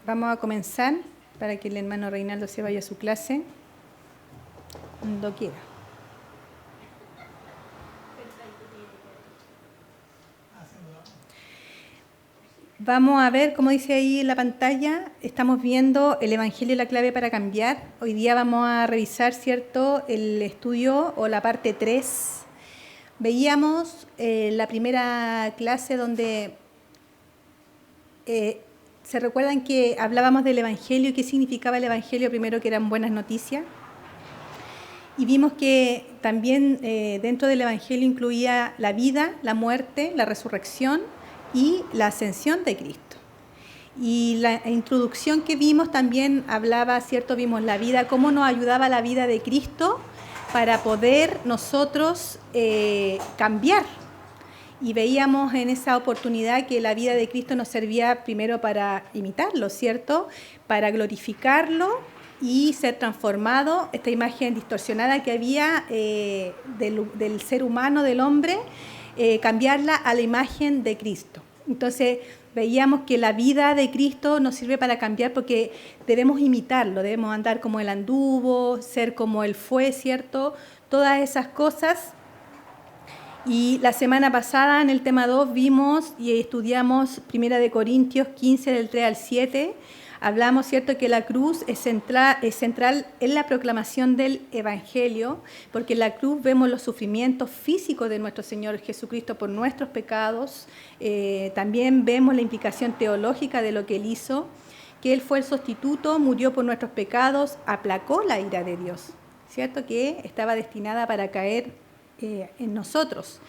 Vamos a comenzar para que el hermano Reinaldo se vaya a su clase cuando quiera. Vamos a ver, como dice ahí en la pantalla, estamos viendo el Evangelio, la clave para cambiar. Hoy día vamos a revisar, ¿cierto?, el estudio o la parte 3. Veíamos la primera clase donde se recuerdan que hablábamos del Evangelio y qué significaba el Evangelio, primero que eran buenas noticias. Y vimos que también dentro del Evangelio incluía la vida, la muerte, la resurrección y la ascensión de Cristo. Y la introducción que vimos también hablaba, ¿cierto? Vimos la vida, cómo nos ayudaba la vida de Cristo para poder nosotros cambiar. Y veíamos en esa oportunidad que la vida de Cristo nos servía primero para imitarlo, ¿cierto? Para glorificarlo y ser transformado, esta imagen distorsionada que había del ser humano, del hombre, cambiarla a la imagen de Cristo. Entonces veíamos que la vida de Cristo nos sirve para cambiar porque debemos imitarlo, debemos andar como Él anduvo, ser como Él fue, ¿cierto? Todas esas cosas. Y la semana pasada en el tema 2 vimos y estudiamos 1 Corintios 15 del 3 al 7. Hablamos, ¿cierto?, que la cruz es central en la proclamación del Evangelio, porque en la cruz vemos los sufrimientos físicos de nuestro Señor Jesucristo por nuestros pecados. También vemos la implicación teológica de lo que Él hizo, que Él fue el sustituto, murió por nuestros pecados, aplacó la ira de Dios, ¿cierto?, que estaba destinada para caer en nosotros.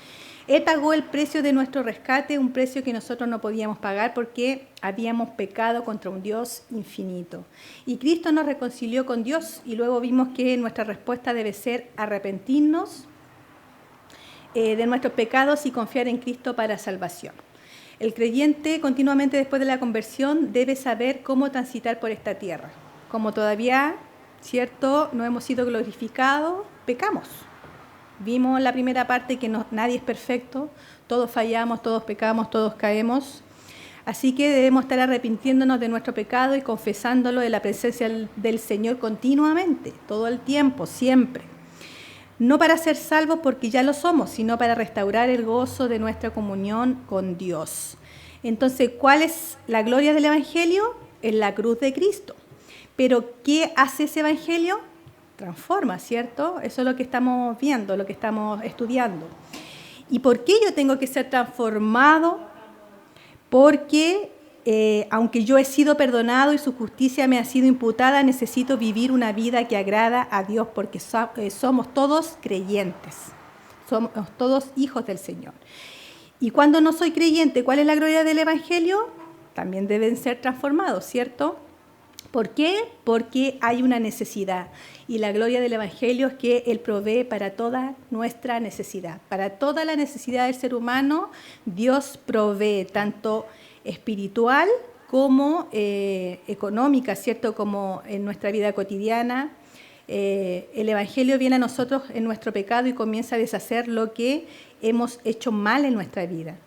Él pagó el precio de nuestro rescate, un precio que nosotros no podíamos pagar porque habíamos pecado contra un Dios infinito. Y Cristo nos reconcilió con Dios y luego vimos que nuestra respuesta debe ser arrepentirnos de nuestros pecados y confiar en Cristo para salvación. El creyente continuamente después de la conversión debe saber cómo transitar por esta tierra. Como todavía, ¿cierto?, no hemos sido glorificados, pecamos. Vimos en la primera parte que nadie es perfecto, todos fallamos, todos pecamos, todos caemos. Así que debemos estar arrepintiéndonos de nuestro pecado y confesándolo en la presencia del Señor continuamente, todo el tiempo, siempre. No para ser salvos porque ya lo somos, sino para restaurar el gozo de nuestra comunión con Dios. Entonces, ¿cuál es la gloria del Evangelio? En la cruz de Cristo. Pero, ¿qué hace ese Evangelio? Transforma, ¿cierto? Eso es lo que estamos viendo, lo que estamos estudiando. ¿Y por qué yo tengo que ser transformado? Porque aunque yo he sido perdonado y su justicia me ha sido imputada, necesito vivir una vida que agrada a Dios porque somos todos creyentes, somos todos hijos del Señor. Y cuando no soy creyente, ¿cuál es la gloria del Evangelio? También deben ser transformados, ¿cierto? ¿Por qué? Porque hay una necesidad. Y la gloria del Evangelio es que Él provee para toda nuestra necesidad. Para toda la necesidad del ser humano, Dios provee, tanto espiritual como económica, ¿cierto?, como en nuestra vida cotidiana. El Evangelio viene a nosotros en nuestro pecado y comienza a deshacer lo que hemos hecho mal en nuestra vida.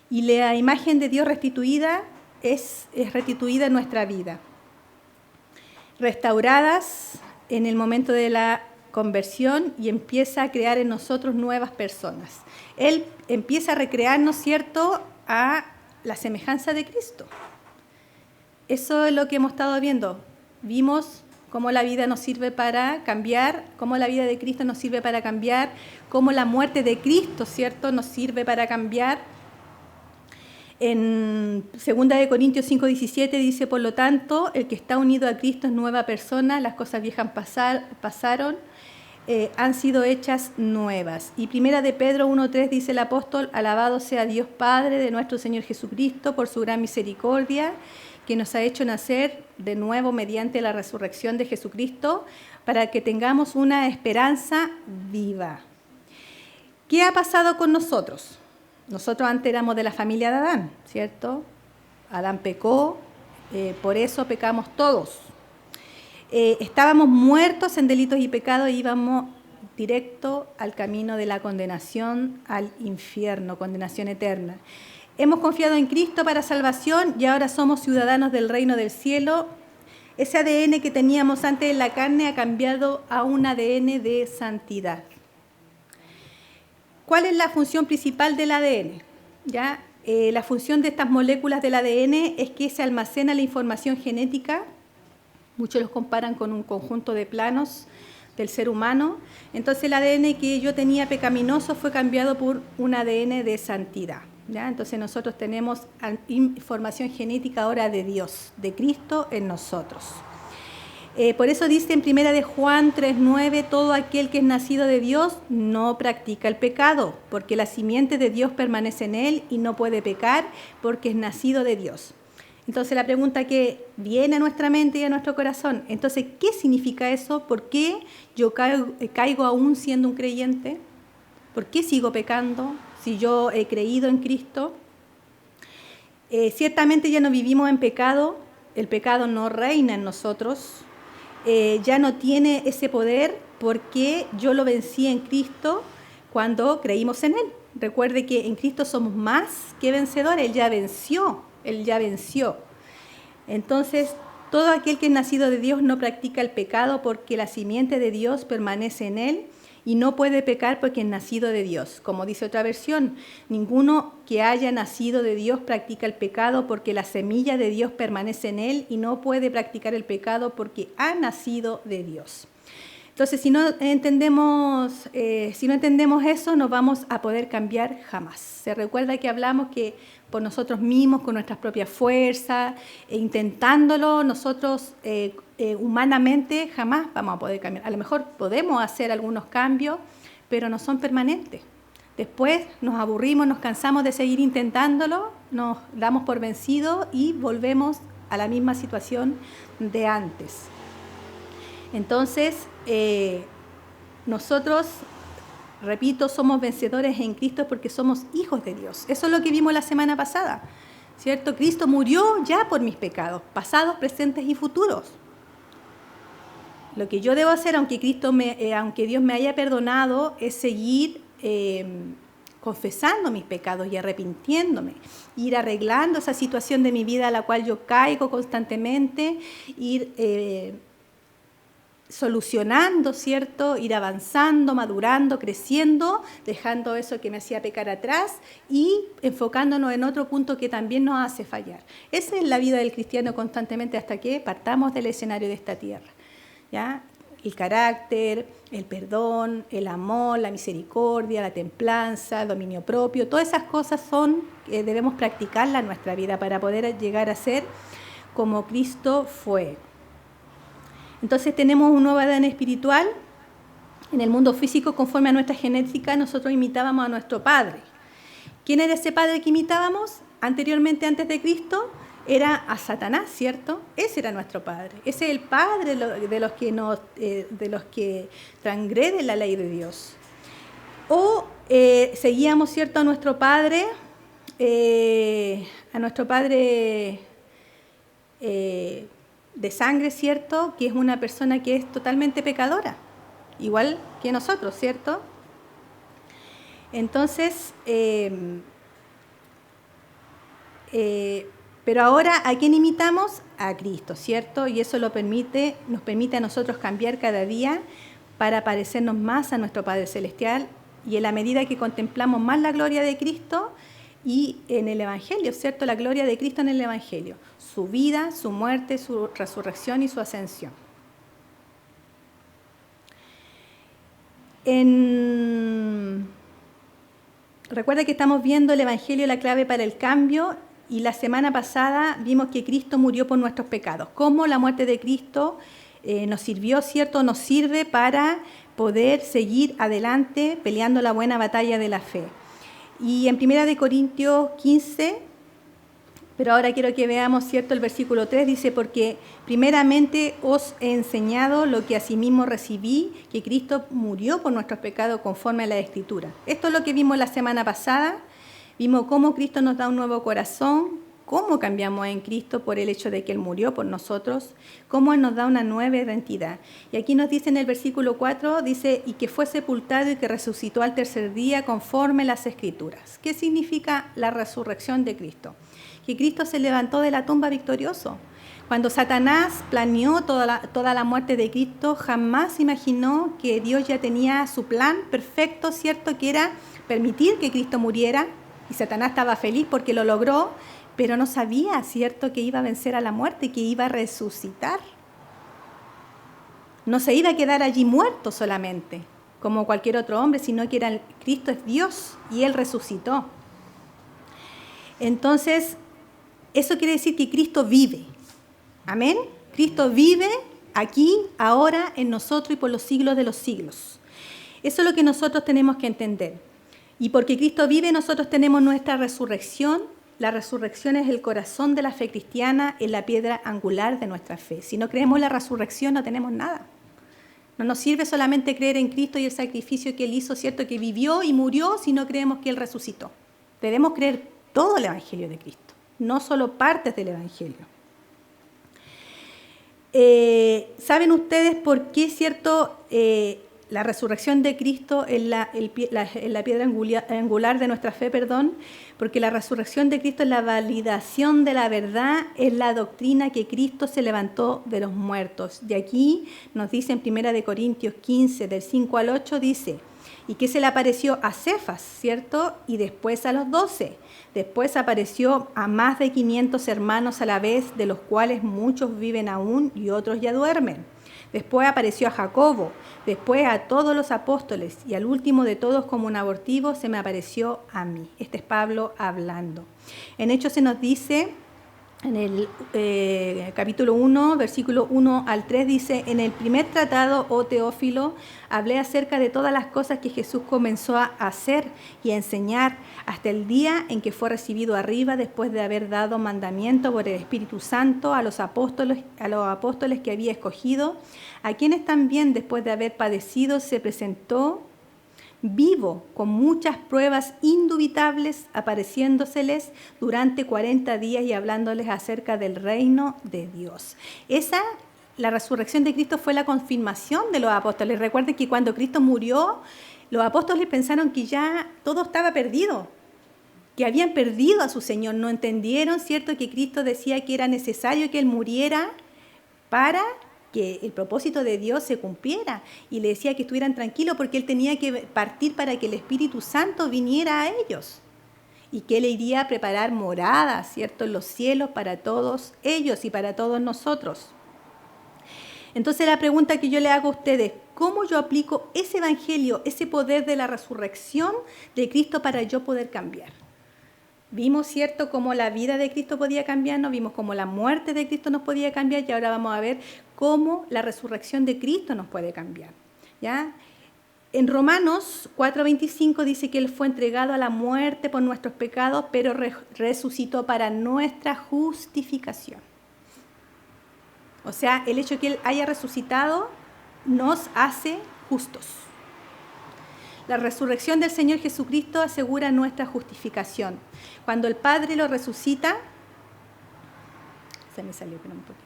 Y la imagen de Dios restituida es restituida en nuestra vida. Restauradas en el momento de la conversión y empieza a crear en nosotros nuevas personas. Él empieza a recrearnos, ¿cierto?, a la semejanza de Cristo. Eso es lo que hemos estado viendo. Vimos cómo la vida nos sirve para cambiar, cómo la vida de Cristo nos sirve para cambiar, cómo la muerte de Cristo, ¿cierto?, nos sirve para cambiar. En 2 Corintios 5:17 dice, por lo tanto, el que está unido a Cristo es nueva persona, las cosas viejas pasaron, han sido hechas nuevas. Y 1 Pedro 1:3 dice el apóstol, alabado sea Dios Padre de nuestro Señor Jesucristo por su gran misericordia, que nos ha hecho nacer de nuevo mediante la resurrección de Jesucristo, para que tengamos una esperanza viva. ¿Qué ha pasado con nosotros? Nosotros antes éramos de la familia de Adán, ¿cierto? Adán pecó, por eso pecamos todos. Estábamos muertos en delitos y pecados e íbamos directo al camino de la condenación, al infierno, condenación eterna. Hemos confiado en Cristo para salvación y ahora somos ciudadanos del reino del cielo. Ese ADN que teníamos antes en la carne ha cambiado a un ADN de santidad. ¿Cuál es la función principal del ADN? ¿Ya? La función de estas moléculas del ADN es que se almacena la información genética. Muchos los comparan con un conjunto de planos del ser humano. Entonces el ADN que yo tenía pecaminoso fue cambiado por un ADN de santidad. ¿Ya? Entonces nosotros tenemos información genética ahora de Dios, de Cristo en nosotros. Por eso dice en 1 de Juan 3:9, todo aquel que es nacido de Dios no practica el pecado, porque la simiente de Dios permanece en él y no puede pecar porque es nacido de Dios. Entonces la pregunta que viene a nuestra mente y a nuestro corazón, entonces, ¿qué significa eso? ¿Por qué yo caigo aún siendo un creyente? ¿Por qué sigo pecando si yo he creído en Cristo? Ciertamente ya no vivimos en pecado, el pecado no reina en nosotros, ya no tiene ese poder porque yo lo vencí en Cristo cuando creímos en Él. Recuerde que en Cristo somos más que vencedores, Él ya venció. Entonces, todo aquel que es nacido de Dios no practica el pecado porque la simiente de Dios permanece en él y no puede pecar porque es nacido de Dios. Como dice otra versión, ninguno que haya nacido de Dios practica el pecado porque la semilla de Dios permanece en él y no puede practicar el pecado porque ha nacido de Dios. Entonces, si no entendemos eso, no vamos a poder cambiar jamás. Se recuerda que hablamos que por nosotros mismos, con nuestras propias fuerzas, intentándolo, nosotros humanamente jamás vamos a poder cambiar. A lo mejor podemos hacer algunos cambios, pero no son permanentes. Después nos aburrimos, nos cansamos de seguir intentándolo, nos damos por vencidos y volvemos a la misma situación de antes. Entonces, nosotros, repito, somos vencedores en Cristo porque somos hijos de Dios. Eso es lo que vimos la semana pasada, ¿cierto? Cristo murió ya por mis pecados, pasados, presentes y futuros. Lo que yo debo hacer, aunque Dios me haya perdonado, es seguir confesando mis pecados y arrepintiéndome, ir arreglando esa situación de mi vida a la cual yo caigo constantemente, ir solucionando, ¿cierto? Ir avanzando, madurando, creciendo, dejando eso que me hacía pecar atrás y enfocándonos en otro punto que también nos hace fallar. Esa es la vida del cristiano constantemente hasta que partamos del escenario de esta tierra, ¿ya? El carácter, el perdón, el amor, la misericordia, la templanza, el dominio propio, todas esas cosas debemos practicarlas en nuestra vida para poder llegar a ser como Cristo fue. Entonces tenemos un nuevo ADN espiritual. En el mundo físico, conforme a nuestra genética, nosotros imitábamos a nuestro Padre. ¿Quién era ese Padre que imitábamos anteriormente, antes de Cristo? Era a Satanás, ¿cierto? Ese era nuestro Padre. Ese es el Padre de los que transgreden la ley de Dios. O seguíamos, ¿cierto?, a nuestro Padre de sangre, ¿cierto?, que es una persona que es totalmente pecadora, igual que nosotros, ¿cierto? Entonces, pero ahora, ¿a quién imitamos? A Cristo, ¿cierto? Y eso nos permite a nosotros cambiar cada día para parecernos más a nuestro Padre Celestial, y en la medida que contemplamos más la gloria de Cristo y en el Evangelio, ¿cierto? La gloria de Cristo en el Evangelio, su vida, su muerte, su resurrección y su ascensión. Recuerda que estamos viendo el Evangelio, la clave para el cambio, y la semana pasada vimos que Cristo murió por nuestros pecados. Cómo la muerte de Cristo nos sirvió, ¿cierto? Nos sirve para poder seguir adelante peleando la buena batalla de la fe. Y en 1 Corintios 15, pero ahora quiero que veamos, ¿cierto?, el versículo 3 dice: porque primeramente os he enseñado lo que asimismo recibí, que Cristo murió por nuestros pecados conforme a la Escritura. Esto es lo que vimos la semana pasada. Vimos cómo Cristo nos da un nuevo corazón, cómo cambiamos en Cristo por el hecho de que Él murió por nosotros, cómo Él nos da una nueva identidad. Y aquí nos dice en el versículo 4, dice, y que fue sepultado y que resucitó al tercer día conforme las Escrituras. ¿Qué significa la resurrección de Cristo? Que Cristo se levantó de la tumba victorioso. Cuando Satanás planeó toda la muerte de Cristo, jamás imaginó que Dios ya tenía su plan perfecto, ¿cierto? Que era permitir que Cristo muriera, y Satanás estaba feliz porque lo logró, pero no sabía, ¿cierto?, que iba a vencer a la muerte, que iba a resucitar. No se iba a quedar allí muerto solamente, como cualquier otro hombre, sino que Cristo es Dios y Él resucitó. Entonces, eso quiere decir que Cristo vive. Amén. Cristo vive aquí, ahora, en nosotros y por los siglos de los siglos. Eso es lo que nosotros tenemos que entender. Y porque Cristo vive, nosotros tenemos nuestra resurrección. La resurrección es el corazón de la fe cristiana, es la piedra angular de nuestra fe. Si no creemos en la resurrección, no tenemos nada. No nos sirve solamente creer en Cristo y el sacrificio que Él hizo, ¿cierto?, que vivió y murió, si no creemos que Él resucitó. Debemos creer todo el Evangelio de Cristo, no solo partes del Evangelio. ¿Saben ustedes por qué, cierto, la resurrección de Cristo es la piedra angular de nuestra fe? Porque la resurrección de Cristo es la validación de la verdad, es la doctrina que Cristo se levantó de los muertos. De aquí nos dice en 1 Corintios 15, del 5 al 8, dice, y que se le apareció a Cefas, ¿cierto? Y después a los 12. Después apareció a más de 500 hermanos a la vez, de los cuales muchos viven aún y otros ya duermen. Después apareció a Jacobo, después a todos los apóstoles, y al último de todos, como un abortivo, se me apareció a mí. Este es Pablo hablando. En Hechos se nos dice, en el capítulo 1, versículo 1 al 3, dice, en el primer tratado, oh Teófilo, hablé acerca de todas las cosas que Jesús comenzó a hacer y a enseñar hasta el día en que fue recibido arriba, después de haber dado mandamiento por el Espíritu Santo a los apóstoles que había escogido, a quienes también, después de haber padecido, se presentó vivo, con muchas pruebas indubitables, apareciéndoseles durante 40 días y hablándoles acerca del reino de Dios. La resurrección de Cristo fue la confirmación de los apóstoles. Recuerden que cuando Cristo murió, los apóstoles pensaron que ya todo estaba perdido, que habían perdido a su Señor. No entendieron, ¿cierto?, que Cristo decía que era necesario que Él muriera para que el propósito de Dios se cumpliera, y le decía que estuvieran tranquilos porque Él tenía que partir para que el Espíritu Santo viniera a ellos y que Él iría a preparar moradas, ¿cierto?, en los cielos para todos ellos y para todos nosotros. Entonces la pregunta que yo le hago a ustedes, ¿cómo yo aplico ese evangelio, ese poder de la resurrección de Cristo para yo poder cambiar? Vimos, ¿cierto?, cómo la vida de Cristo podía cambiarnos, vimos cómo la muerte de Cristo nos podía cambiar, y ahora vamos a ver cómo la resurrección de Cristo nos puede cambiar, ¿ya? En Romanos 4:25 dice que Él fue entregado a la muerte por nuestros pecados, pero resucitó para nuestra justificación. O sea, el hecho de que Él haya resucitado nos hace justos. La resurrección del Señor Jesucristo asegura nuestra justificación. Cuando el Padre lo resucita, se me salió, pero un poquito.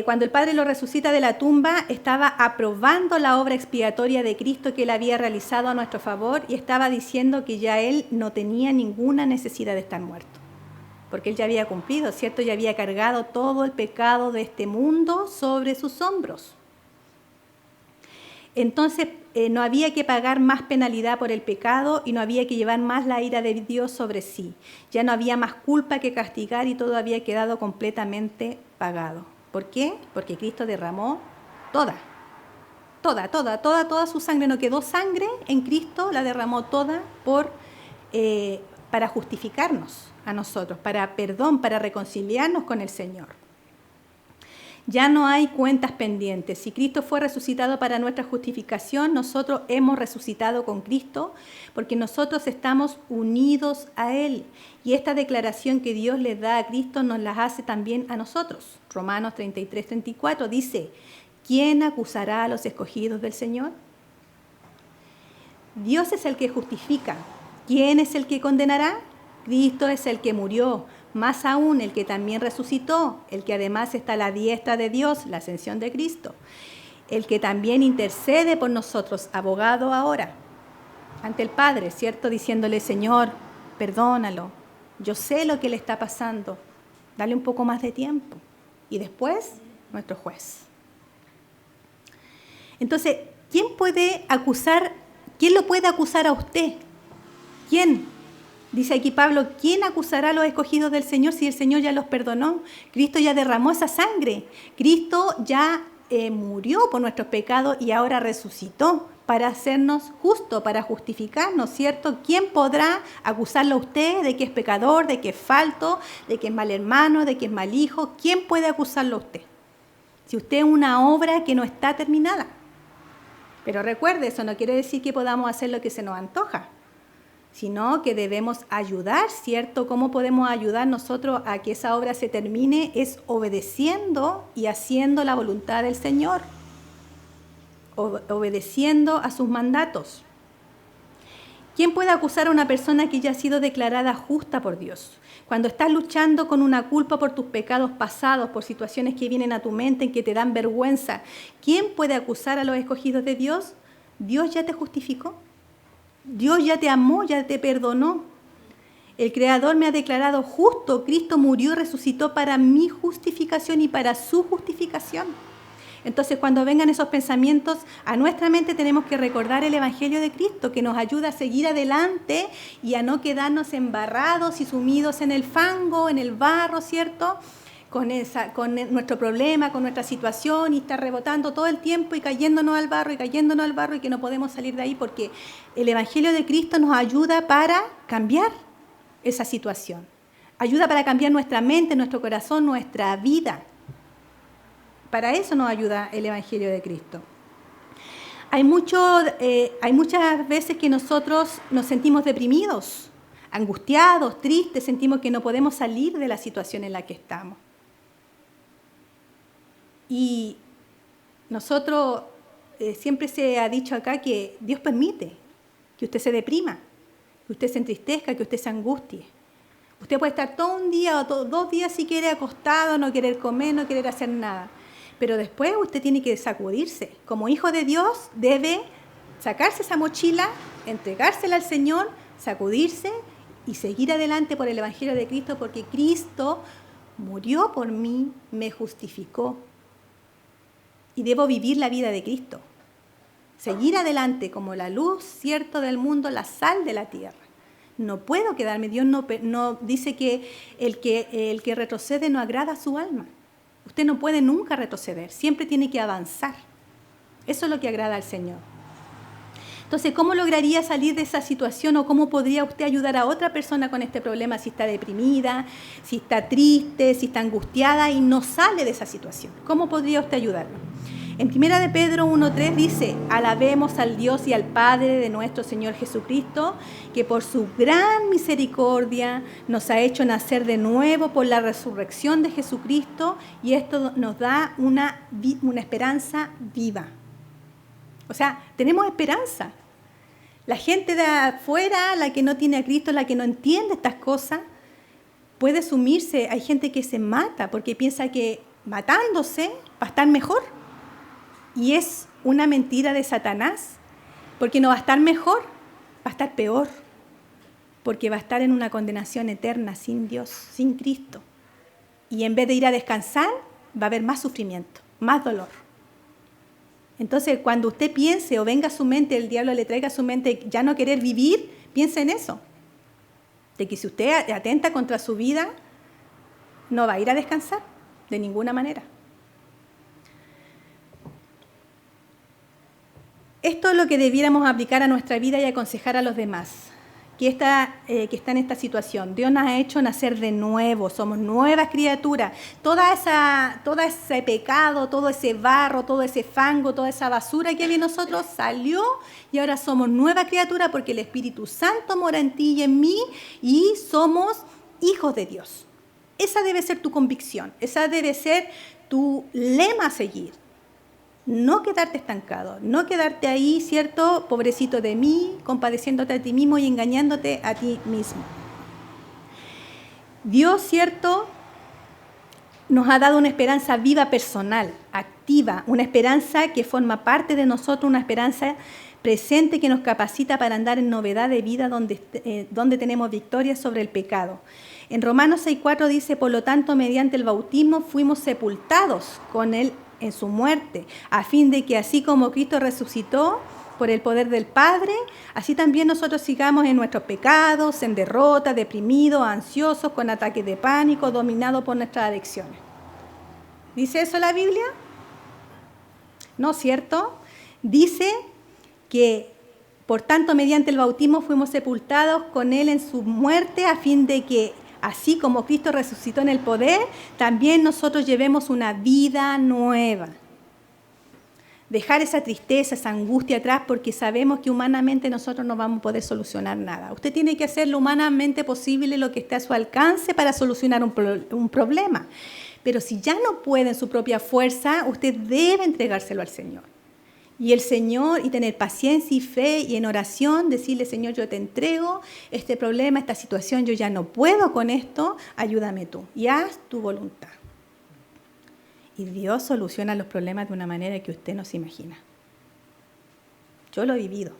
Cuando el Padre lo resucita de la tumba, estaba aprobando la obra expiatoria de Cristo que Él había realizado a nuestro favor, y estaba diciendo que ya Él no tenía ninguna necesidad de estar muerto, porque Él ya había cumplido, ¿cierto? Ya había cargado todo el pecado de este mundo sobre sus hombros. Entonces no había que pagar más penalidad por el pecado y no había que llevar más la ira de Dios sobre sí. Ya no había más culpa que castigar y todo había quedado completamente pagado. ¿Por qué? Porque Cristo derramó toda su sangre. No quedó sangre en Cristo, la derramó toda para justificarnos a nosotros, para perdón, para reconciliarnos con el Señor. Ya no hay cuentas pendientes. Si Cristo fue resucitado para nuestra justificación, nosotros hemos resucitado con Cristo porque nosotros estamos unidos a Él. Y esta declaración que Dios le da a Cristo nos la hace también a nosotros. Romanos 33:34 dice, ¿quién acusará a los escogidos del Señor? Dios es el que justifica. ¿Quién es el que condenará? Cristo es el que murió, más aún el que también resucitó, el que además está a la diestra de Dios, la ascensión de Cristo, el que también intercede por nosotros, abogado ahora, ante el Padre, ¿cierto? Diciéndole, Señor, perdónalo, yo sé lo que le está pasando, dale un poco más de tiempo. Y después, nuestro juez. Entonces, ¿quién lo puede acusar a usted? ¿Quién? Dice aquí Pablo, ¿quién acusará a los escogidos del Señor si el Señor ya los perdonó? Cristo ya derramó esa sangre. Cristo ya murió por nuestros pecados y ahora resucitó para hacernos justos, para justificarnos, ¿cierto? ¿Quién podrá acusarlo a usted de que es pecador, de que es falto, de que es mal hermano, de que es mal hijo? ¿Quién puede acusarlo a usted? Si usted es una obra que no está terminada. Pero recuerde, eso no quiere decir que podamos hacer lo que se nos antoja, sino que debemos ayudar, ¿cierto? ¿Cómo podemos ayudar nosotros a que esa obra se termine? Es obedeciendo y haciendo la voluntad del Señor, obedeciendo a sus mandatos. ¿Quién puede acusar a una persona que ya ha sido declarada justa por Dios? Cuando estás luchando con una culpa por tus pecados pasados, por situaciones que vienen a tu mente, en que te dan vergüenza, ¿quién puede acusar a los escogidos de Dios? Dios ya te justificó. Dios ya te amó, ya te perdonó. El Creador me ha declarado justo. Cristo murió y resucitó para mi justificación y para su justificación. Entonces, cuando vengan esos pensamientos a nuestra mente, tenemos que recordar el Evangelio de Cristo, que nos ayuda a seguir adelante y a no quedarnos embarrados y sumidos en el fango, en el barro, ¿cierto? Con nuestro problema, con nuestra situación, y estar rebotando todo el tiempo y cayéndonos al barro y que no podemos salir de ahí, porque el Evangelio de Cristo nos ayuda para cambiar esa situación. Ayuda para cambiar nuestra mente, nuestro corazón, nuestra vida. Para eso nos ayuda el Evangelio de Cristo. Hay muchas veces que nosotros nos sentimos deprimidos, angustiados, tristes, sentimos que no podemos salir de la situación en la que estamos. Y nosotros, siempre se ha dicho acá que Dios permite que usted se deprima, que usted se entristezca, que usted se angustie. Usted puede estar todo un día o 2 días si quiere acostado, no querer comer, no querer hacer nada. Pero después usted tiene que sacudirse. Como hijo de Dios debe sacarse esa mochila, entregársela al Señor, sacudirse y seguir adelante por el Evangelio de Cristo, porque Cristo murió por mí, me justificó. Y debo vivir la vida de Cristo. Seguir adelante como la luz, cierto, del mundo, la sal de la tierra. No puedo quedarme. Dios no dice que el que retrocede no agrada a su alma. Usted no puede nunca retroceder, siempre tiene que avanzar. Eso es lo que agrada al Señor. Entonces, ¿cómo lograría salir de esa situación o cómo podría usted ayudar a otra persona con este problema si está deprimida, si está triste, si está angustiada y no sale de esa situación? ¿Cómo podría usted ayudarlo? En 1 de Pedro 1:3 dice, alabemos al Dios y al Padre de nuestro Señor Jesucristo, que por su gran misericordia nos ha hecho nacer de nuevo por la resurrección de Jesucristo, y esto nos da una esperanza viva. O sea, tenemos esperanza. La gente de afuera, la que no tiene a Cristo, la que no entiende estas cosas, puede sumirse. Hay gente que se mata porque piensa que matándose va a estar mejor. Y es una mentira de Satanás, porque no va a estar mejor, va a estar peor, porque va a estar en una condenación eterna sin Dios, sin Cristo. Y en vez de ir a descansar, va a haber más sufrimiento, más dolor. Entonces, cuando usted piense o venga a su mente, el diablo le traiga a su mente ya no querer vivir, piense en eso, de que si usted atenta contra su vida, no va a ir a descansar de ninguna manera. Esto es lo que debiéramos aplicar a nuestra vida y aconsejar a los demás, que está en esta situación. Dios nos ha hecho nacer de nuevo, somos nuevas criaturas. Todo ese pecado, todo ese barro, todo ese fango, toda esa basura que había en nosotros salió y ahora somos nueva criatura porque el Espíritu Santo mora en ti y en mí y somos hijos de Dios. Esa debe ser tu convicción, esa debe ser tu lema a seguir. No quedarte estancado, no quedarte ahí, ¿cierto? Pobrecito de mí, compadeciéndote a ti mismo y engañándote a ti mismo. Dios, ¿cierto?, nos ha dado una esperanza viva personal, activa, una esperanza que forma parte de nosotros, una esperanza presente que nos capacita para andar en novedad de vida donde tenemos victoria sobre el pecado. En Romanos 6:4 dice, por lo tanto, mediante el bautismo fuimos sepultados con Él en su muerte, a fin de que así como Cristo resucitó por el poder del Padre, así también nosotros sigamos en nuestros pecados, en derrota, deprimidos, ansiosos, con ataques de pánico, dominados por nuestras adicciones. ¿Dice eso la Biblia? ¿No es cierto? Dice que, por tanto, mediante el bautismo fuimos sepultados con Él en su muerte, a fin de que, así como Cristo resucitó en el poder, también nosotros llevemos una vida nueva. Dejar esa tristeza, esa angustia atrás, porque sabemos que humanamente nosotros no vamos a poder solucionar nada. Usted tiene que hacer lo humanamente posible, lo que esté a su alcance para solucionar un problema. Pero si ya no puede en su propia fuerza, usted debe entregárselo al Señor. Y el Señor, y tener paciencia y fe, y en oración, decirle, Señor, yo te entrego este problema, esta situación, yo ya no puedo con esto, ayúdame tú. Y haz tu voluntad. Y Dios soluciona los problemas de una manera que usted no se imagina. Yo lo he vivido.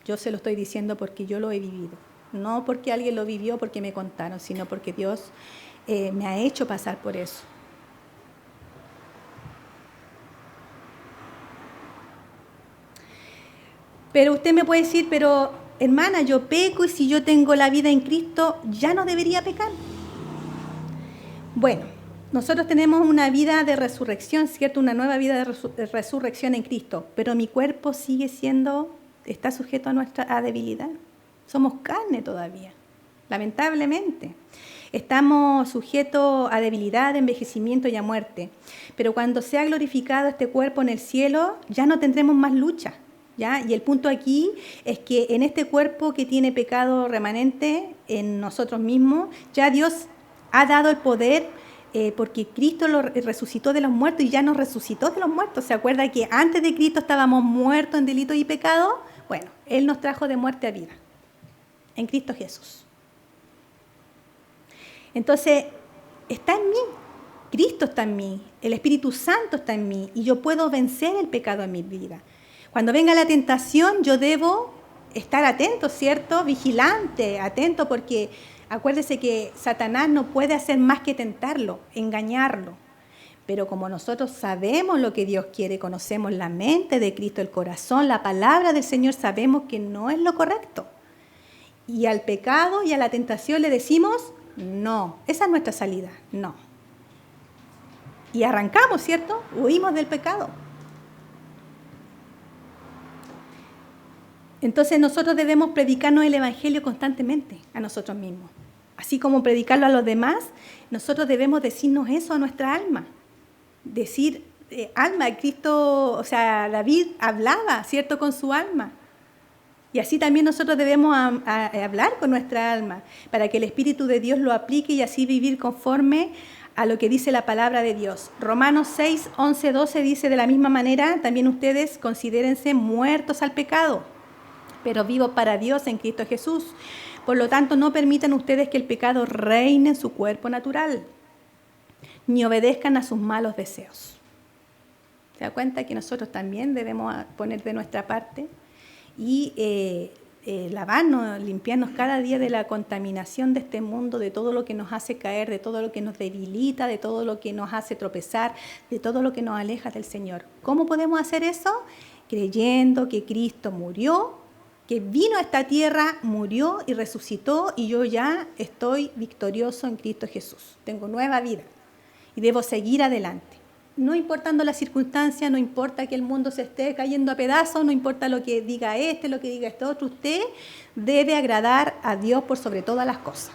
Yo se lo estoy diciendo porque yo lo he vivido. No porque alguien lo vivió, porque me contaron, sino porque Dios me ha hecho pasar por eso. Pero usted me puede decir, pero hermana, yo peco y si yo tengo la vida en Cristo, ¿ya no debería pecar? Bueno, nosotros tenemos una vida de resurrección, ¿cierto? Una nueva vida de resurrección en Cristo, pero mi cuerpo está sujeto a nuestra debilidad. Somos carne todavía, lamentablemente. Estamos sujetos a debilidad, envejecimiento y a muerte. Pero cuando sea glorificado este cuerpo en el cielo, ya no tendremos más lucha, ¿ya? Y el punto aquí es que en este cuerpo que tiene pecado remanente en nosotros mismos, ya Dios ha dado el poder porque Cristo lo resucitó de los muertos y ya nos resucitó de los muertos. ¿Se acuerda que antes de Cristo estábamos muertos en delitos y pecados? Bueno, Él nos trajo de muerte a vida en Cristo Jesús. Entonces, está en mí, Cristo está en mí, el Espíritu Santo está en mí y yo puedo vencer el pecado en mi vida. Cuando venga la tentación, yo debo estar atento, ¿cierto? Vigilante, atento, porque acuérdese que Satanás no puede hacer más que tentarlo, engañarlo. Pero como nosotros sabemos lo que Dios quiere, conocemos la mente de Cristo, el corazón, la palabra del Señor, sabemos que no es lo correcto. Y al pecado y a la tentación le decimos, no, esa es nuestra salida, no. Y arrancamos, ¿cierto? Huimos del pecado. Entonces nosotros debemos predicarnos el Evangelio constantemente a nosotros mismos. Así como predicarlo a los demás, nosotros debemos decirnos eso a nuestra alma. Decir, alma, Cristo, o sea, David hablaba, ¿cierto?, con su alma. Y así también nosotros debemos hablar con nuestra alma, para que el Espíritu de Dios lo aplique y así vivir conforme a lo que dice la palabra de Dios. Romanos 6, 11, 12 dice, de la misma manera, también ustedes considérense muertos al pecado, pero vivos para Dios en Cristo Jesús. Por lo tanto, no permitan ustedes que el pecado reine en su cuerpo natural, ni obedezcan a sus malos deseos. ¿Se da cuenta que nosotros también debemos poner de nuestra parte? Y lavarnos, limpiarnos cada día de la contaminación de este mundo, de todo lo que nos hace caer, de todo lo que nos debilita, de todo lo que nos hace tropezar, de todo lo que nos aleja del Señor. ¿Cómo podemos hacer eso? Creyendo que Cristo murió, que vino a esta tierra, murió y resucitó, y yo ya estoy victorioso en Cristo Jesús. Tengo nueva vida y debo seguir adelante. No importando las circunstancias, no importa que el mundo se esté cayendo a pedazos, no importa lo que diga lo que diga este otro, usted debe agradar a Dios por sobre todas las cosas.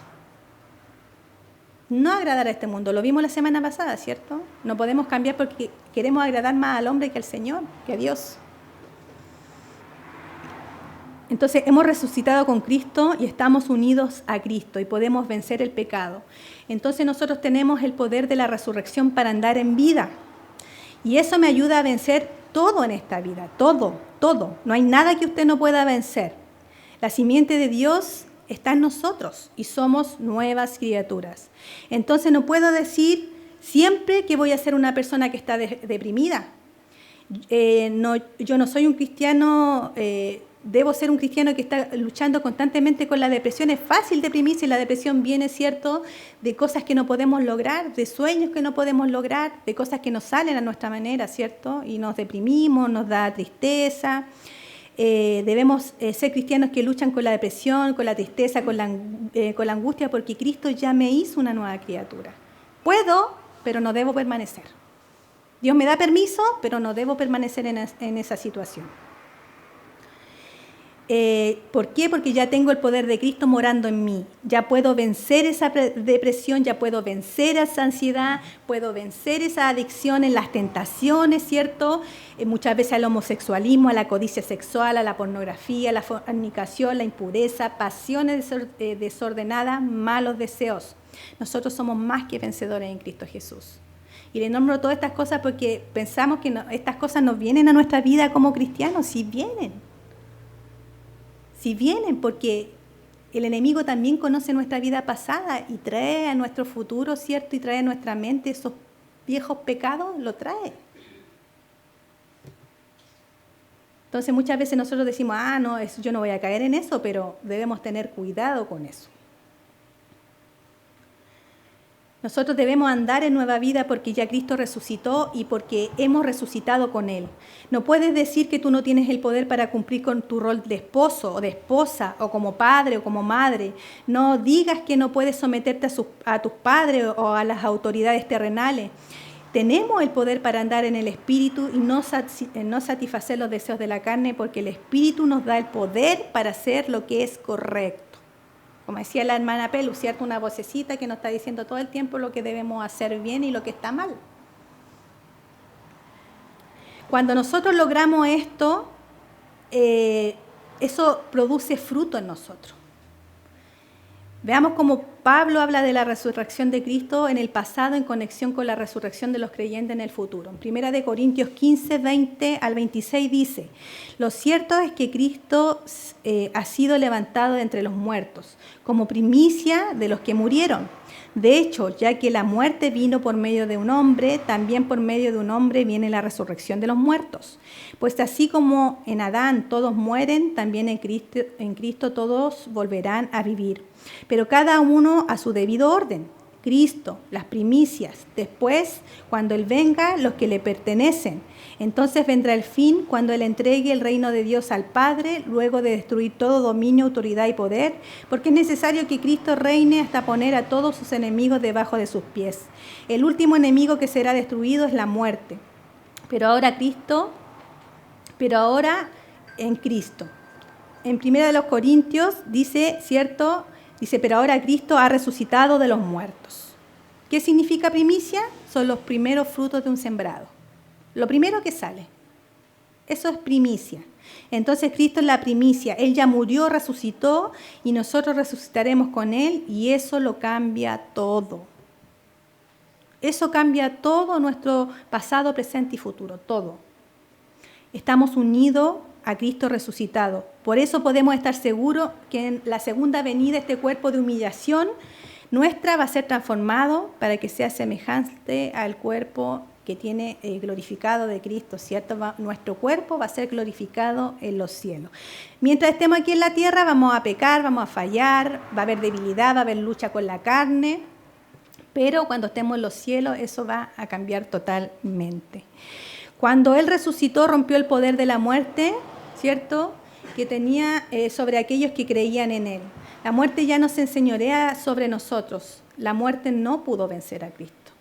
No agradar a este mundo, lo vimos la semana pasada, ¿cierto? No podemos cambiar porque queremos agradar más al hombre que al Señor, que a Dios. Entonces hemos resucitado con Cristo y estamos unidos a Cristo y podemos vencer el pecado. Entonces nosotros tenemos el poder de la resurrección para andar en vida. Y eso me ayuda a vencer todo en esta vida, todo, todo. No hay nada que usted no pueda vencer. La simiente de Dios está en nosotros y somos nuevas criaturas. Entonces no puedo decir siempre que voy a ser una persona que está deprimida. Yo no soy un cristiano, debo ser un cristiano que está luchando constantemente con la depresión. Es fácil deprimirse y la depresión viene, ¿cierto?, de cosas que no podemos lograr, de sueños que no podemos lograr, de cosas que no salen a nuestra manera, ¿cierto? Y nos deprimimos, nos da tristeza. Debemos ser cristianos que luchan con la depresión, con la tristeza, con la angustia, porque Cristo ya me hizo una nueva criatura. Puedo, pero no debo permanecer. Dios me da permiso, pero no debo permanecer en esa situación. ¿Por qué? Porque ya tengo el poder de Cristo morando en mí. Ya puedo vencer esa depresión, ya puedo vencer esa ansiedad, puedo vencer esa adicción en las tentaciones, ¿cierto? Muchas veces al homosexualismo, a la codicia sexual, a la pornografía, a la fornicación, la impureza, pasiones desordenadas, malos deseos. Nosotros somos más que vencedores en Cristo Jesús. Y le nombro todas estas cosas porque pensamos que estas cosas nos vienen a nuestra vida como cristianos. Si vienen, porque el enemigo también conoce nuestra vida pasada y trae a nuestro futuro, ¿cierto? Y trae a nuestra mente esos viejos pecados, lo trae. Entonces muchas veces nosotros decimos, no, yo no voy a caer en eso, pero debemos tener cuidado con eso. Nosotros debemos andar en nueva vida porque ya Cristo resucitó y porque hemos resucitado con Él. No puedes decir que tú no tienes el poder para cumplir con tu rol de esposo o de esposa o como padre o como madre. No digas que no puedes someterte a tus padres o a las autoridades terrenales. Tenemos el poder para andar en el Espíritu y no satisfacer los deseos de la carne porque el Espíritu nos da el poder para hacer lo que es correcto. Como decía la hermana Pelu, ¿cierto? Una vocecita que nos está diciendo todo el tiempo lo que debemos hacer bien y lo que está mal. Cuando nosotros logramos esto, eso produce fruto en nosotros. Veamos cómo Pablo habla de la resurrección de Cristo en el pasado en conexión con la resurrección de los creyentes en el futuro. En 1 Corintios 15, 20 al 26 dice, lo cierto es que Cristo ha sido levantado de entre los muertos, como primicia de los que murieron. De hecho, ya que la muerte vino por medio de un hombre, también por medio de un hombre viene la resurrección de los muertos. Pues así como en Adán todos mueren, también en Cristo todos volverán a vivir. Pero cada uno a su debido orden. Cristo, las primicias. Después, cuando Él venga, los que le pertenecen. Entonces vendrá el fin cuando Él entregue el reino de Dios al Padre, luego de destruir todo dominio, autoridad y poder, porque es necesario que Cristo reine hasta poner a todos sus enemigos debajo de sus pies. El último enemigo que será destruido es la muerte. Pero ahora en Cristo. En 1 Corintios dice, ¿cierto? Dice, pero ahora Cristo ha resucitado de los muertos. ¿Qué significa primicia? Son los primeros frutos de un sembrado. Lo primero que sale. Eso es primicia. Entonces Cristo es la primicia. Él ya murió, resucitó y nosotros resucitaremos con Él y eso lo cambia todo. Eso cambia todo nuestro pasado, presente y futuro, todo. Estamos unidos a Cristo resucitado. Por eso podemos estar seguros que en la segunda venida este cuerpo de humillación nuestra va a ser transformado para que sea semejante al cuerpo que tiene glorificado de Cristo, ¿cierto? Nuestro cuerpo va a ser glorificado en los cielos. Mientras estemos aquí en la tierra vamos a pecar, vamos a fallar, va a haber debilidad, va a haber lucha con la carne, pero cuando estemos en los cielos eso va a cambiar totalmente. Cuando Él resucitó, rompió el poder de la muerte, ¿cierto?, que tenía sobre aquellos que creían en Él. La muerte ya no se enseñorea sobre nosotros. La muerte no pudo vencer a Cristo,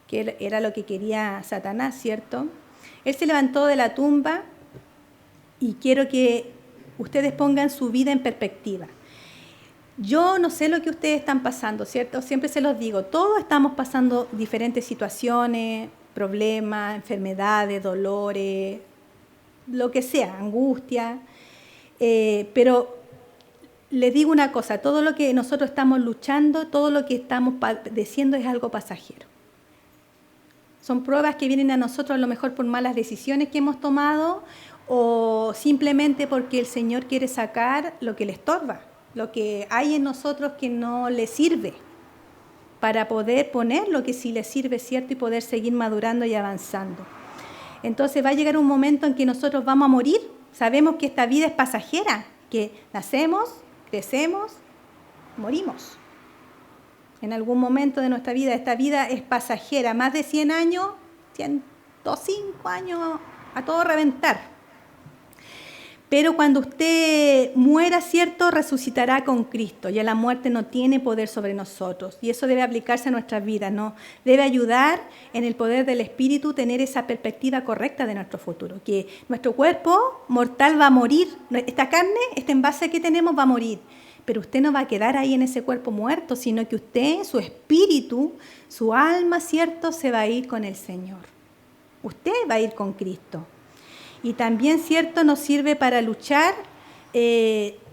que era lo que quería Satanás, ¿cierto? Él se levantó de la tumba y quiero que ustedes pongan su vida en perspectiva. Yo no sé lo que ustedes están pasando, ¿cierto? Siempre se los digo, todos estamos pasando diferentes situaciones, problemas, enfermedades, dolores, lo que sea, angustia, pero les digo una cosa, todo lo que nosotros estamos luchando, todo lo que estamos padeciendo es algo pasajero. Son pruebas que vienen a nosotros a lo mejor por malas decisiones que hemos tomado o simplemente porque el Señor quiere sacar lo que le estorba, lo que hay en nosotros que no le sirve, para poder poner lo que sí le sirve, ¿cierto? Y poder seguir madurando y avanzando. Entonces va a llegar un momento en que nosotros vamos a morir. Sabemos que esta vida es pasajera, que nacemos, crecemos, morimos. En algún momento de nuestra vida, esta vida es pasajera, más de 100 años, 105 años, a todo reventar. Pero cuando usted muera, ¿cierto?, resucitará con Cristo. Ya la muerte no tiene poder sobre nosotros. Y eso debe aplicarse a nuestras vidas, ¿no? Debe ayudar en el poder del Espíritu tener esa perspectiva correcta de nuestro futuro. Que nuestro cuerpo mortal va a morir. Esta carne, este envase que tenemos va a morir. Pero usted no va a quedar ahí en ese cuerpo muerto, sino que usted, su espíritu, su alma, ¿cierto?, se va a ir con el Señor. Usted va a ir con Cristo. Y también, ¿cierto?, nos sirve para luchar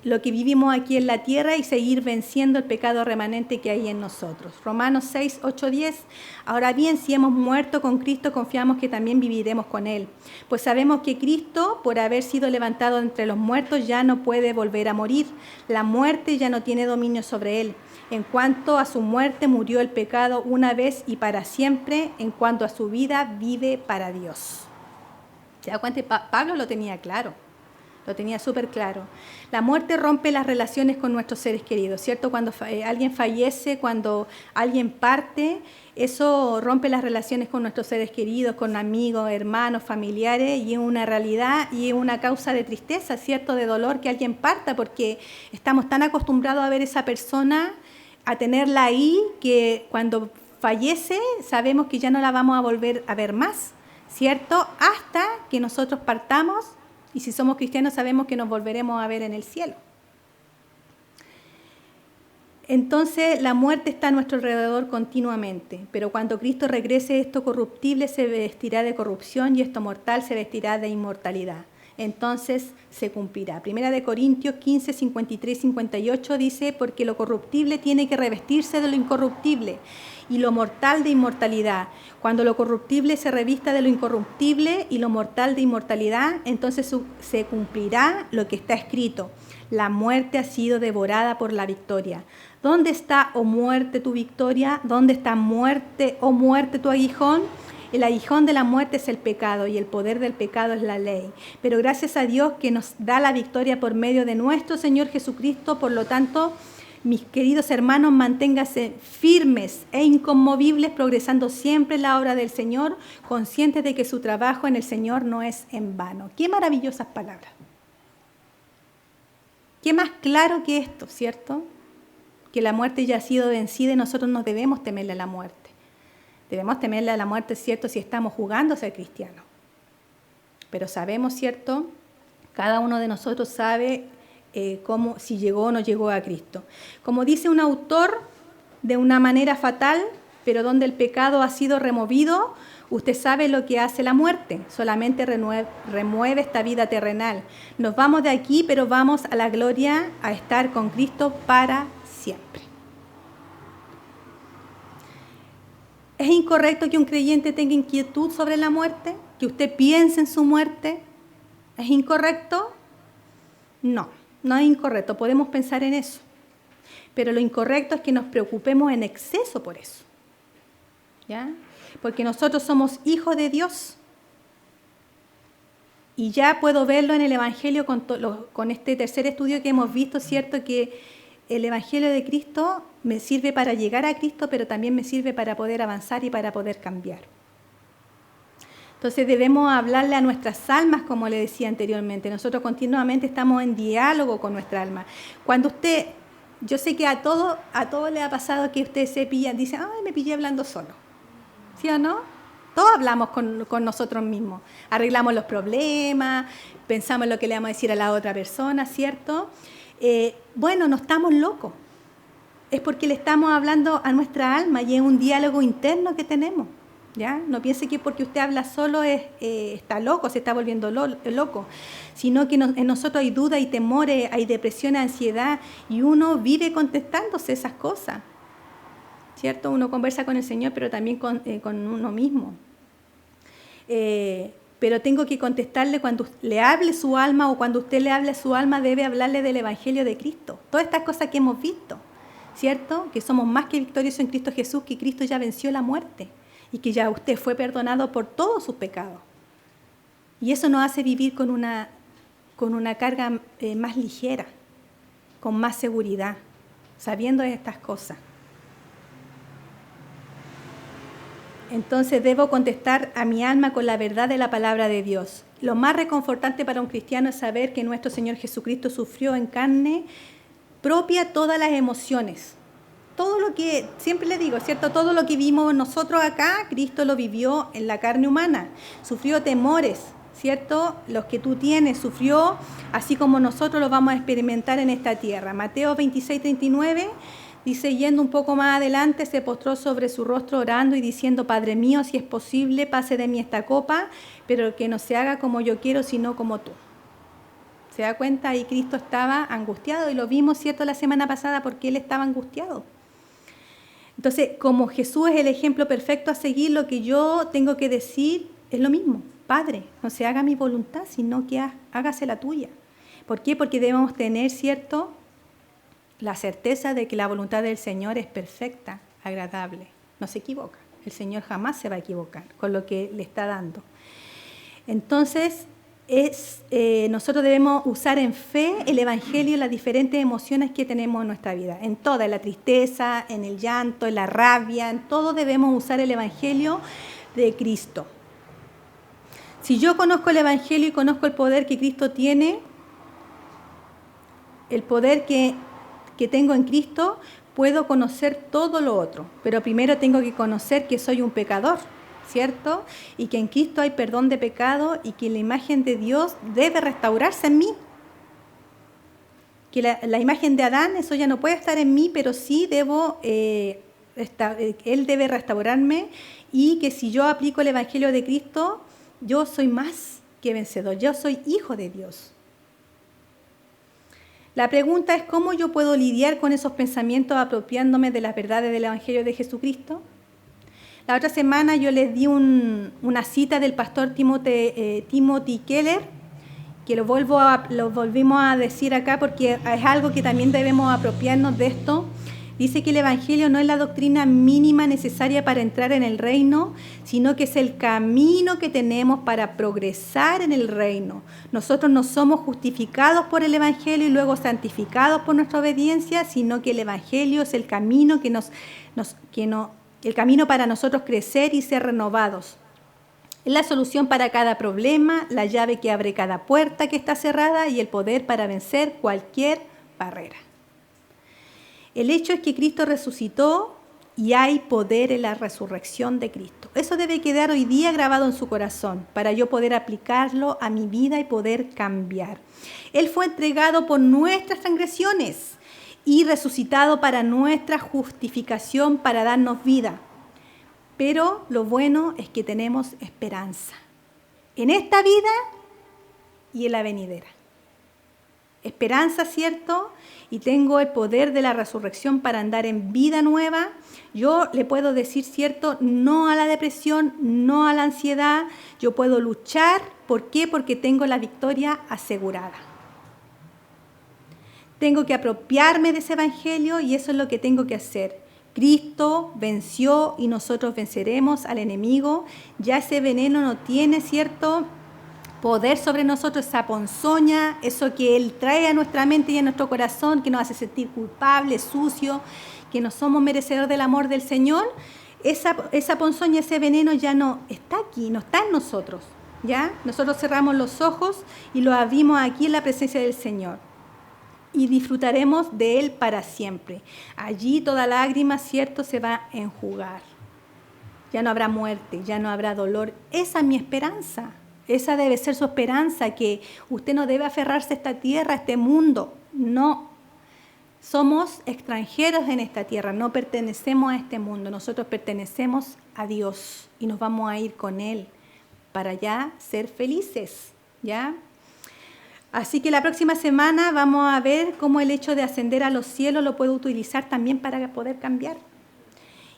lo que vivimos aquí en la tierra y seguir venciendo el pecado remanente que hay en nosotros. Romanos 6, 8, 10. Ahora bien, si hemos muerto con Cristo, confiamos que también viviremos con Él. Pues sabemos que Cristo, por haber sido levantado entre los muertos, ya no puede volver a morir. La muerte ya no tiene dominio sobre Él. En cuanto a su muerte, murió el pecado una vez y para siempre. En cuanto a su vida, vive para Dios. ¿Se da cuenta? Pablo lo tenía claro, lo tenía súper claro. La muerte rompe las relaciones con nuestros seres queridos, ¿cierto? Cuando alguien fallece, cuando alguien parte, eso rompe las relaciones con nuestros seres queridos, con amigos, hermanos, familiares, y es una realidad y es una causa de tristeza, ¿cierto? De dolor que alguien parta, porque estamos tan acostumbrados a ver esa persona, a tenerla ahí, que cuando fallece sabemos que ya no la vamos a volver a ver más, ¿cierto? Hasta que nosotros partamos, y si somos cristianos sabemos que nos volveremos a ver en el cielo. Entonces la muerte está a nuestro alrededor continuamente, pero cuando Cristo regrese, esto corruptible se vestirá de corrupción y esto mortal se vestirá de inmortalidad. Entonces se cumplirá. Primera de Corintios 15, 53 y 58 dice, porque lo corruptible tiene que revestirse de lo incorruptible y lo mortal de inmortalidad. Cuando lo corruptible se revista de lo incorruptible y lo mortal de inmortalidad, entonces se cumplirá lo que está escrito. La muerte ha sido devorada por la victoria. ¿Dónde está, oh muerte, tu victoria? ¿Dónde está muerte, oh muerte, tu aguijón? El aguijón de la muerte es el pecado y el poder del pecado es la ley. Pero gracias a Dios que nos da la victoria por medio de nuestro Señor Jesucristo. Por lo tanto, mis queridos hermanos, manténganse firmes e inconmovibles, progresando siempre en la obra del Señor, conscientes de que su trabajo en el Señor no es en vano. Qué maravillosas palabras. Qué más claro que esto, ¿cierto? Que la muerte ya ha sido vencida y nosotros no debemos temerle a la muerte. Debemos temerle a la muerte, ¿cierto?, si estamos jugando a ser cristianos. Pero sabemos, ¿cierto? Cada uno de nosotros sabe cómo, si llegó o no llegó a Cristo. Como dice un autor, de una manera fatal, pero donde el pecado ha sido removido, usted sabe lo que hace la muerte, solamente remueve esta vida terrenal. Nos vamos de aquí, pero vamos a la gloria, a estar con Cristo para siempre. ¿Es incorrecto que un creyente tenga inquietud sobre la muerte? ¿Que usted piense en su muerte? ¿Es incorrecto? No, no es incorrecto. Podemos pensar en eso. Pero lo incorrecto es que nos preocupemos en exceso por eso. ¿Ya? Porque nosotros somos hijos de Dios. Y ya puedo verlo en el Evangelio con este tercer estudio que hemos visto, ¿cierto? Que el Evangelio de Cristo me sirve para llegar a Cristo, pero también me sirve para poder avanzar y para poder cambiar. Entonces debemos hablarle a nuestras almas, como le decía anteriormente. Nosotros continuamente estamos en diálogo con nuestra alma. Cuando usted, yo sé que a todos le ha pasado que usted se pilla, dice, ay, me pillé hablando solo. ¿Sí o no? Todos hablamos con nosotros mismos. Arreglamos los problemas, pensamos en lo que le vamos a decir a la otra persona, ¿cierto? Bueno, no estamos locos. Es porque le estamos hablando a nuestra alma y es un diálogo interno que tenemos. ¿Ya? No piense que porque usted habla solo está loco, se está volviendo loco, sino que en nosotros hay dudas y temores, hay depresión, ansiedad, y uno vive contestándose esas cosas, ¿cierto? Uno conversa con el Señor, pero también con uno mismo. pero tengo que contestarle cuando le hable su alma o cuando usted le hable a su alma, debe hablarle del Evangelio de Cristo. Todas estas cosas que hemos visto, ¿cierto? Que somos más que victoriosos en Cristo Jesús, que Cristo ya venció la muerte y que ya usted fue perdonado por todos sus pecados. Y eso nos hace vivir con una carga más ligera, con más seguridad, sabiendo de estas cosas. Entonces debo contestar a mi alma con la verdad de la palabra de Dios. Lo más reconfortante para un cristiano es saber que nuestro Señor Jesucristo sufrió en carne propia todas las emociones. Todo lo que, siempre le digo, ¿cierto? Todo lo que vimos nosotros acá, Cristo lo vivió en la carne humana. Sufrió temores, ¿cierto? Los que tú tienes, sufrió, así como nosotros los vamos a experimentar en esta tierra. Mateo 26:39 dice, yendo un poco más adelante, se postró sobre su rostro orando y diciendo, Padre mío, si es posible, pase de mí esta copa, pero que no se haga como yo quiero, sino como tú. ¿Se da cuenta? Ahí Cristo estaba angustiado y lo vimos, ¿cierto?, la semana pasada porque Él estaba angustiado. Entonces, como Jesús es el ejemplo perfecto a seguir, lo que yo tengo que decir es lo mismo. Padre, no se haga mi voluntad, sino que hágase la tuya. ¿Por qué? Porque debemos tener, ¿cierto?, la certeza de que la voluntad del Señor es perfecta, agradable, no se equivoca. El Señor jamás se va a equivocar con lo que le está dando. Entonces, nosotros debemos usar en fe el Evangelio y las diferentes emociones que tenemos en nuestra vida. En toda, en la tristeza, en el llanto, en la rabia, en todo debemos usar el Evangelio de Cristo. Si yo conozco el Evangelio y conozco el poder que Cristo tiene, el poder que tengo en Cristo, puedo conocer todo lo otro. Pero primero tengo que conocer que soy un pecador, ¿cierto? Y que en Cristo hay perdón de pecado y que la imagen de Dios debe restaurarse en mí. Que la imagen de Adán, eso ya no puede estar en mí, pero sí él debe restaurarme, y que si yo aplico el Evangelio de Cristo, yo soy más que vencedor, yo soy hijo de Dios. La pregunta es, ¿cómo yo puedo lidiar con esos pensamientos apropiándome de las verdades del Evangelio de Jesucristo? La otra semana yo les di una cita del pastor Timothy Keller, que lo volvimos a decir acá porque es algo que también debemos apropiarnos de esto. Dice que el Evangelio no es la doctrina mínima necesaria para entrar en el reino, sino que es el camino que tenemos para progresar en el reino. Nosotros no somos justificados por el Evangelio y luego santificados por nuestra obediencia, sino que el Evangelio es el camino el camino para nosotros crecer y ser renovados. Es la solución para cada problema, la llave que abre cada puerta que está cerrada y el poder para vencer cualquier barrera. El hecho es que Cristo resucitó y hay poder en la resurrección de Cristo. Eso debe quedar hoy día grabado en su corazón para yo poder aplicarlo a mi vida y poder cambiar. Él fue entregado por nuestras transgresiones y resucitado para nuestra justificación, para darnos vida. Pero lo bueno es que tenemos esperanza en esta vida y en la venidera. Esperanza, ¿cierto? Y tengo el poder de la resurrección para andar en vida nueva. Yo le puedo decir, ¿cierto?, no a la depresión, no a la ansiedad. Yo puedo luchar. ¿Por qué? Porque tengo la victoria asegurada. Tengo que apropiarme de ese evangelio y eso es lo que tengo que hacer. Cristo venció y nosotros venceremos al enemigo. Ya ese veneno no tiene, ¿cierto?, poder sobre nosotros, esa ponzoña, eso que Él trae a nuestra mente y a nuestro corazón, que nos hace sentir culpables, sucios, que no somos merecedores del amor del Señor. Esa ponzoña, ese veneno ya no está aquí, no está en nosotros, ¿ya? Nosotros cerramos los ojos y lo abrimos aquí en la presencia del Señor y disfrutaremos de Él para siempre. Allí toda lágrima, ¿cierto?, se va a enjugar. Ya no habrá muerte, ya no habrá dolor. Esa es mi esperanza. Esa debe ser su esperanza, que usted no debe aferrarse a esta tierra, a este mundo. No, somos extranjeros en esta tierra, no pertenecemos a este mundo. Nosotros pertenecemos a Dios y nos vamos a ir con Él para ya ser felices, ¿ya? Así que la próxima semana vamos a ver cómo el hecho de ascender a los cielos lo puedo utilizar también para poder cambiar.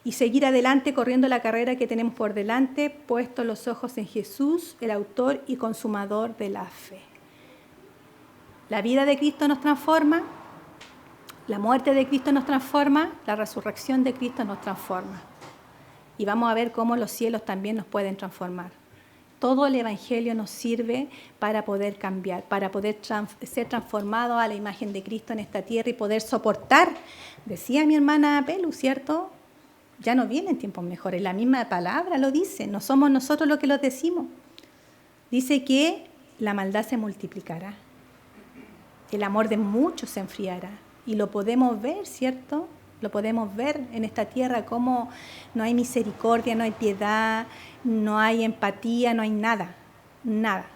y seguir adelante corriendo la carrera que tenemos por delante, puestos los ojos en Jesús, el autor y consumador de la fe. La vida de Cristo nos transforma, la muerte de Cristo nos transforma, la resurrección de Cristo nos transforma. Y vamos a ver cómo los cielos también nos pueden transformar. Todo el Evangelio nos sirve para poder cambiar, para poder ser transformados a la imagen de Cristo en esta tierra y poder soportar. Decía mi hermana Pelu, ¿cierto? Ya no vienen tiempos mejores. La misma palabra lo dice, no somos nosotros los que lo decimos. Dice que la maldad se multiplicará, el amor de muchos se enfriará. Y lo podemos ver, ¿cierto? Lo podemos ver en esta tierra, cómo no hay misericordia, no hay piedad, no hay empatía, no hay nada, nada.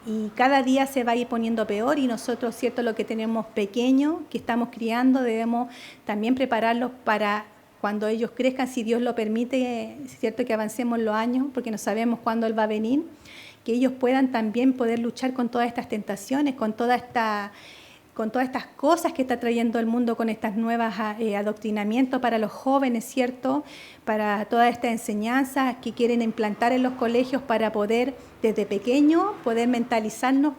Y cada día se va a ir poniendo peor y nosotros, ¿cierto? Lo que tenemos pequeño, que estamos criando, debemos también prepararlos para cuando ellos crezcan, si Dios lo permite, ¿cierto? Que avancemos los años, porque no sabemos cuándo Él va a venir, que ellos puedan también poder luchar con todas estas tentaciones, con todas estas cosas que está trayendo el mundo, con estas nuevas adoctrinamientos para los jóvenes, ¿cierto? Para todas estas enseñanzas que quieren implantar en los colegios para poder, desde pequeño, poder mentalizarlo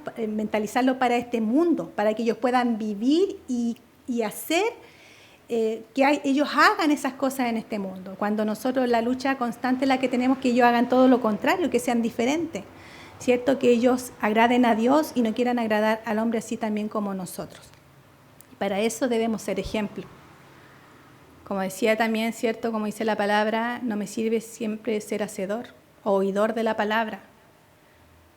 para este mundo, para que ellos puedan vivir y hacer que ellos hagan esas cosas en este mundo. Cuando nosotros la lucha constante es la que tenemos, que ellos hagan todo lo contrario, que sean diferentes. ¿Cierto? Que ellos agraden a Dios y no quieran agradar al hombre así también como nosotros. Y para eso debemos ser ejemplo. Como decía también, ¿cierto? Como dice la palabra, no me sirve siempre ser hacedor o oidor de la palabra.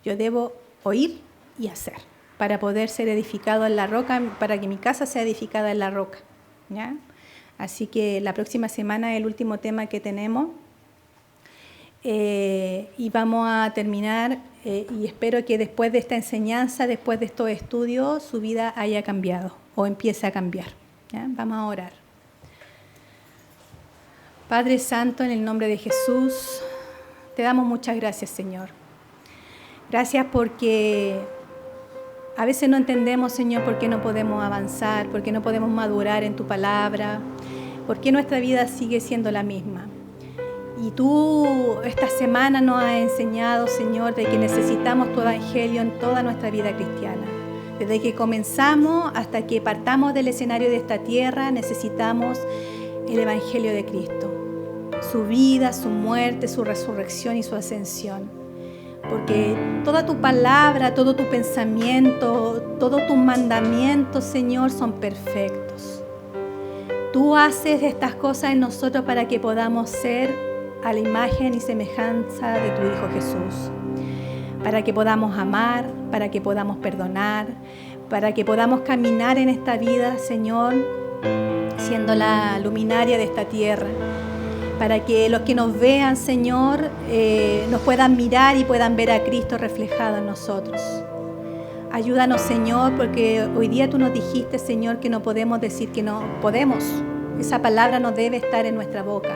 Yo debo oír y hacer para poder ser edificado en la roca, para que mi casa sea edificada en la roca, ¿ya? Así que la próxima semana es el último tema que tenemos. Y vamos a terminar y espero que después de esta enseñanza, después de estos estudios, su vida haya cambiado o empiece a cambiar, ¿ya? Vamos a orar. Padre Santo, en el nombre de Jesús, te damos muchas gracias, Señor. Gracias porque a veces no entendemos, Señor, por qué no podemos avanzar, por qué no podemos madurar en tu palabra, por qué nuestra vida sigue siendo la misma. Y tú esta semana nos has enseñado, Señor, de que necesitamos tu evangelio en toda nuestra vida cristiana. Desde que comenzamos hasta que partamos del escenario de esta tierra, necesitamos el evangelio de Cristo. Su vida, su muerte, su resurrección y su ascensión. Porque toda tu palabra, todo tu pensamiento, todos tus mandamientos, Señor, son perfectos. Tú haces estas cosas en nosotros para que podamos ser a la imagen y semejanza de tu Hijo Jesús, para que podamos amar, para que podamos perdonar, para que podamos caminar en esta vida, Señor, siendo la luminaria de esta tierra, para que los que nos vean, Señor, nos puedan mirar y puedan ver a Cristo reflejado en nosotros. Ayúdanos, Señor, porque hoy día tú nos dijiste, Señor, que no podemos decir que no podemos. Esa palabra no debe estar en nuestra boca,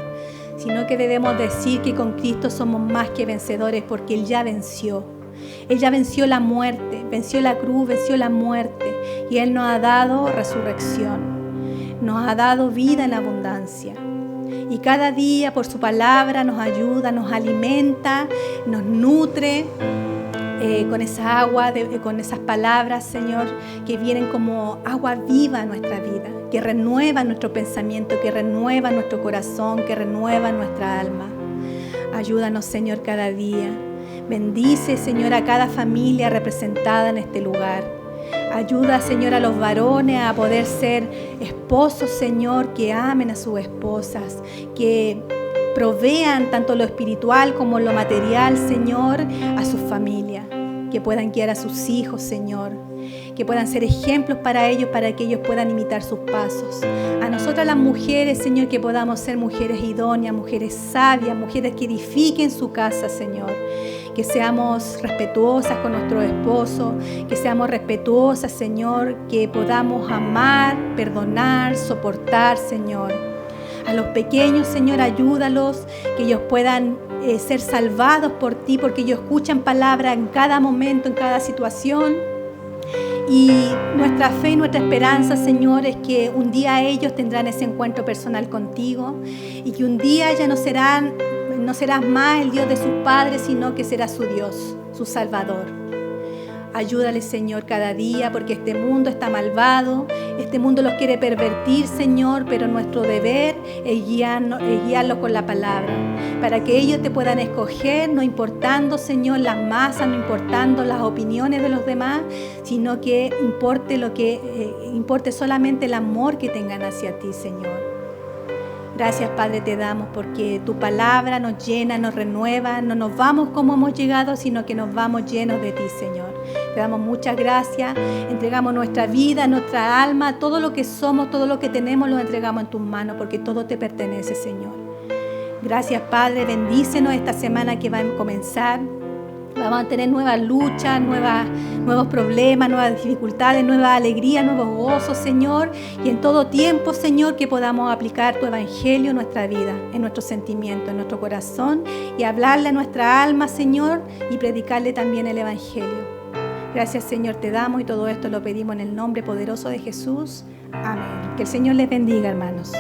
sino que debemos decir que con Cristo somos más que vencedores porque Él ya venció. Él ya venció la muerte, venció la cruz, venció la muerte y Él nos ha dado resurrección, nos ha dado vida en abundancia. Y cada día por su palabra nos ayuda, nos alimenta, nos nutre con esa agua, con esas palabras, Señor, que vienen como agua viva a nuestra vida, que renueva nuestro pensamiento, que renueva nuestro corazón, que renueva nuestra alma. Ayúdanos, Señor, cada día. Bendice, Señor, a cada familia representada en este lugar. Ayuda, Señor, a los varones a poder ser esposos, Señor, que amen a sus esposas, que provean tanto lo espiritual como lo material, Señor, a sus familias, que puedan guiar a sus hijos, Señor, que puedan ser ejemplos para ellos, para que ellos puedan imitar sus pasos. A nosotras las mujeres, Señor, que podamos ser mujeres idóneas, mujeres sabias, mujeres que edifiquen su casa, Señor. Que seamos respetuosas con nuestro esposo, que seamos respetuosas, Señor, que podamos amar, perdonar, soportar, Señor. A los pequeños, Señor, ayúdalos, que ellos puedan ser salvados por ti, porque ellos escuchan palabra en cada momento, en cada situación. Y nuestra fe y nuestra esperanza, Señor, es que un día ellos tendrán ese encuentro personal contigo y que un día ya no serás más el Dios de sus padres, sino que serás su Dios, su Salvador. Ayúdale, Señor, cada día, porque este mundo está malvado, este mundo los quiere pervertir, Señor, pero nuestro deber es guiarlos con la palabra, para que ellos te puedan escoger, no importando, Señor, las masas, no importando las opiniones de los demás, sino que importe solamente el amor que tengan hacia ti, Señor. Gracias, Padre, te damos porque tu palabra nos llena, nos renueva, no nos vamos como hemos llegado, sino que nos vamos llenos de ti, Señor. Te damos muchas gracias, entregamos nuestra vida, nuestra alma, todo lo que somos, todo lo que tenemos, lo entregamos en tus manos porque todo te pertenece, Señor. Gracias, Padre, bendícenos esta semana que va a comenzar. Vamos a tener nuevas luchas, nuevos problemas, nuevas dificultades, nueva alegría, nuevos gozos, Señor. Y en todo tiempo, Señor, que podamos aplicar tu evangelio en nuestra vida, en nuestros sentimientos, en nuestro corazón y hablarle a nuestra alma, Señor, y predicarle también el evangelio. Gracias, Señor, te damos y todo esto lo pedimos en el nombre poderoso de Jesús. Amén. Que el Señor les bendiga, hermanos.